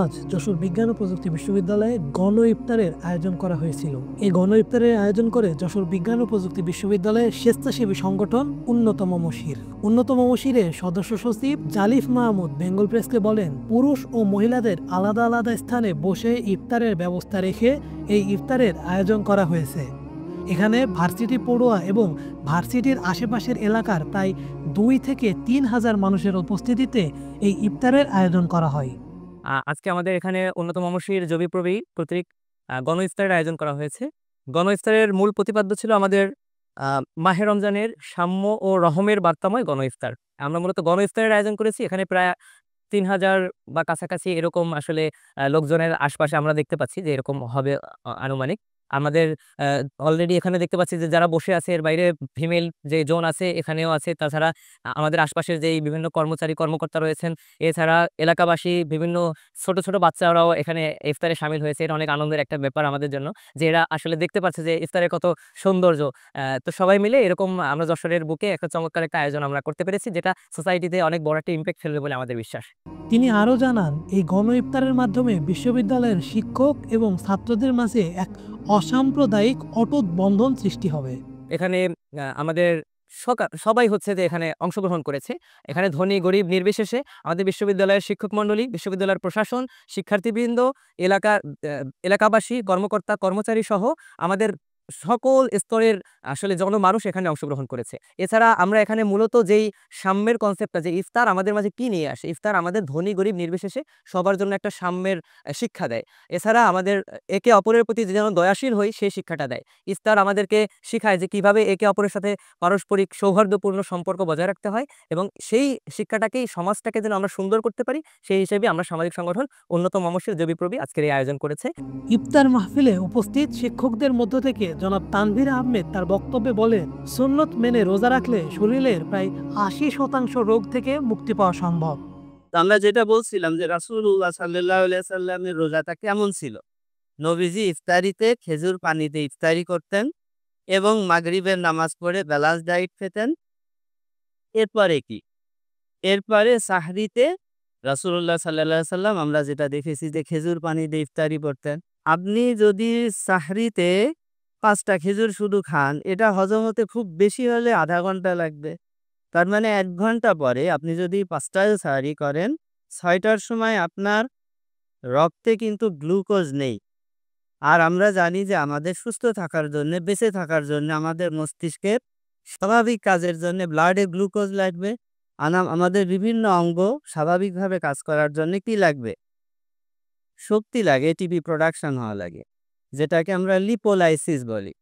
আজ যশোর বিজ্ঞান ও প্রযুক্তি বিশ্ববিদ্যালয়ে গণ ইফতারের আয়োজন করা হয়েছিল। এই গণ ইফতারের আয়োজন করে যশোর বিজ্ঞান ও প্রযুক্তি বিশ্ববিদ্যালয়ের স্বেচ্ছাসেবী সংগঠন উন্নতম মশির। উন্নতম মশিরের সদস্য সচিব জালিফ মাহমুদ বেঙ্গল প্রেসকে বলেন, পুরুষ ও মহিলাদের আলাদা আলাদা স্থানে বসে ইফতারের ব্যবস্থা রেখে এই ইফতারের আয়োজন করা হয়েছে। এখানে ভার্সিটি পড়ুয়া এবং ভার্সিটির আশেপাশের এলাকার প্রায় 2 থেকে 3 হাজার মানুষের উপস্থিতিতে এই ইফতারের আয়োজন করা হয়। আজকে আমাদের এখানে অন্যতম মসির জবিপ্রবি কর্তৃক গণ ইফতারের আয়োজন করা হয়েছে। গণ ইফতারের মূল প্রতিপাদ্য ছিল আমাদের মাহে রমজানের সাম্য ও রহমের বার্তাময় গণ ইফতার। আমরা মূলত গণ ইফতারের আয়োজন করেছি। এখানে প্রায় ৩,০০০ বা কাছাকাছি এরকম আসলে লোকজনের আশপাশে আমরা দেখতে পাচ্ছি যে এরকম হবে আনুমানিক। আমাদের অলরেডি এখানে দেখতে পাচ্ছি যে যারা বসে আছে এর বাইরে ফিমেল যে জোন আছে এখানেও আছে। তাছাড়া আমাদের আশপাশের যেই বিভিন্ন কর্মচারী কর্মকর্তা রয়েছেন, এছাড়া এলাকাবাসী বিভিন্ন ছোট, ছোট বাচ্চারাও এখানে ইফতারে শামিল হয়েছে। এটা অনেক আনন্দের একটা ব্যাপার আমাদের জন্য যে এরা আসলে দেখতে পাচ্ছে যে ইফতারের কত সৌন্দর্য। তো সবাই মিলে এরকম আমরা যশোরের বুকে একটা চমৎকার একটা আয়োজন আমরা করতে পেরেছি, যেটা সোসাইটিতে অনেক বড় একটা ইমপ্যাক্ট ফেলবে বলে আমাদের বিশ্বাস। তিনি আরও জানান, এই গণ ইফতারের মাধ্যমে বিশ্ববিদ্যালয়ের শিক্ষক এবং ছাত্রদের মাঝে এক অসাম্প্রদায়িক অটুট বন্ধন সৃষ্টি হবে। এখানে আমাদের সবাই হচ্ছে যে এখানে অংশগ্রহণ করেছে। এখানে ধনী গরিব নির্বিশেষে আমাদের বিশ্ববিদ্যালয়ের শিক্ষক মণ্ডলী, বিশ্ববিদ্যালয়ের প্রশাসন, শিক্ষার্থীবৃন্দ, এলাকার এলাকাবাসী, কর্মকর্তা, কর্মচারী সহ আমাদের সকল স্তরের আসলে জনমানুষ এখানে অংশগ্রহণ করেছে। এছাড়া আমরা এখানে মূলত যেই সাম্যের কনসেপ্টটা, যে ইফতার আমাদের মাঝে কি নিয়ে আসে, ইফতার আমাদের ধনী গরিব নির্বিশেষে সবার জন্য একটা সাম্যের শিক্ষা দেয়। এছাড়া আমাদের একে অপরের প্রতি যেন দয়াশীল হই সেই শিক্ষাটা দেয়। ইফতার আমাদেরকে শিখায় যে কিভাবে একে অপরের সাথে পারস্পরিক সৌহার্দ্যপূর্ণ সম্পর্ক বজায় রাখতে হয়, এবং সেই শিক্ষাটাকেই সমাজটাকে যেন আমরা সুন্দর করতে পারি সেই হিসেবে আমরা সামাজিক সংগঠন উন্নতম মসির জবিপ্রবি আজকের এই আয়োজন করেছে। ইফতার মাহফিলে উপস্থিত শিক্ষকদের মধ্য থেকে জনাব তানভীর আহমেদ তার বক্তব্যে বলেন, সুন্নত মেনে রোজা রাখলে শরীরের প্রায় 80% রোগ থেকে মুক্তি পাওয়া সম্ভব। তো আমরা যেটা বলছিলাম যে রাসূলুল্লাহ সাল্লাল্লাহু আলাইহি সাল্লামের রোজাটা কেমন ছিল? নবীজি ইফতারিতে খেজুর পানিতে ইফতারি করতেন এবং মাগরিবের নামাজ পড়ে ব্যালান্স ডায়েট খেতেন। এরপরে কি? এরপরে সাহরিতে রাসূলুল্লাহ সাল্লাল্লাহু আলাইহি সাল্লাম আমরা যেটা দেখেছি যে খেজুর পানি দিয়ে ইফতারি করতেন। আপনি যদি সাহরিতে ৫ টা খেজুর শুধু খান, এটা হজম হতে খুব বেশি হলে ০.৫ ঘন্টা লাগবে। তার মানে ১ ঘন্টা পরে আপনি যদি ৫ টায় সাহরি করেন, ৬ টার সময় আপনার রক্তে কিন্তু গ্লুকোজ নেই। আর আমরা জানি যে আমাদের সুস্থ থাকার জন্যে, বেঁচে থাকার জন্য আমাদের মস্তিষ্কের স্বাভাবিক কাজের জন্যে ব্লাডে গ্লুকোজ লাগবে। আমাদের বিভিন্ন অঙ্গ স্বাভাবিকভাবে কাজ করার জন্যে কি লাগবে? শক্তি লাগে, এটিপি প্রোডাকশন হওয়া লাগে। যেটাকে আমরা লিপোলাইসিস বলি।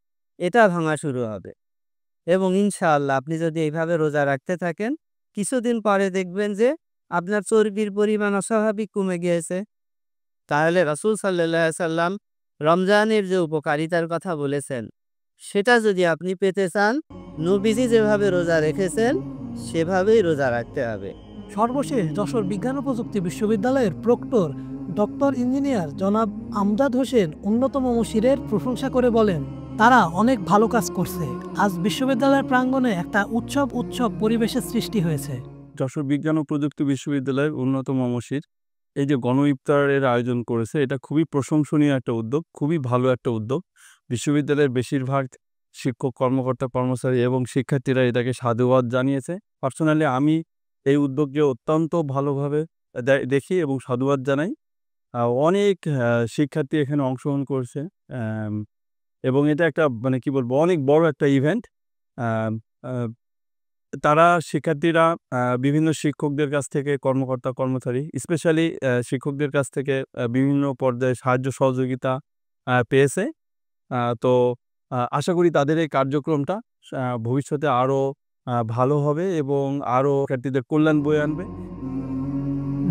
এটা ভাঙা শুরু হবে। এবং ইনশাআল্লাহ আপনি যদি এইভাবে রোজা রাখতে থাকেন, কিছুদিন পরে দেখবেন যে আপনার চর্বির পরিমাণ অস্বাভাবিক কমে গিয়েছে। তাহলে রাসূল সাল্লাল্লাহু আলাইহি সাল্লাম রমজানের যে উপকারিতার কথা বলেছেন, সেটা যদি আপনি পেতে চান, নবীজি যেভাবে রোজা রেখেছেন সেভাবেই রোজা রাখতে হবে। সর্বশেষ যশোর বিজ্ঞান ও প্রযুক্তি বিশ্ববিদ্যালয়ের প্রক্টর ডক্টর ইঞ্জিনিয়ার জনাব আমজাদ হোসেন উন্নতম মশিরের প্রশংসা করে বলেন, তারা অনেক ভালো কাজ করছে। আজ বিশ্ববিদ্যালয়ের প্রাঙ্গণে একটা উৎসব পরিবেশের সৃষ্টি হয়েছে। যশোর বিজ্ঞান ও প্রযুক্তি বিশ্ববিদ্যালয়ের অন্যতম মসির এই যে গণ ইফতারের আয়োজন করেছে, এটা খুবই প্রশংসনীয় একটা উদ্যোগ, খুবই ভালো একটা উদ্যোগ। বিশ্ববিদ্যালয়ের বেশিরভাগ শিক্ষক, কর্মকর্তা, কর্মচারী এবং শিক্ষার্থীরা এটাকে সাধুবাদ জানিয়েছে। পার্সোনালি আমি এই উদ্যোগকে অত্যন্ত ভালোভাবে দেখি এবং সাধুবাদ জানাই। অনেক শিক্ষার্থী এখানে অংশগ্রহণ করছে, এবং এটা একটা মানে কি বলবো, অনেক বড় একটা ইভেন্ট। তারা শিক্ষার্থীরা বিভিন্ন শিক্ষকদের কাছ থেকে, কর্মকর্তা কর্মচারী স্পেশালি শিক্ষকদের কাছ থেকে বিভিন্ন পর্যায়ে সাহায্য সহযোগিতা পেয়েছে। তো আশা করি তাদের এই কার্যক্রমটা ভবিষ্যতে আরও ভালো হবে এবং আরও শিক্ষার্থীদের কল্যাণ বয়ে আনবে।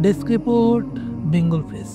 Desk report, Bengal press.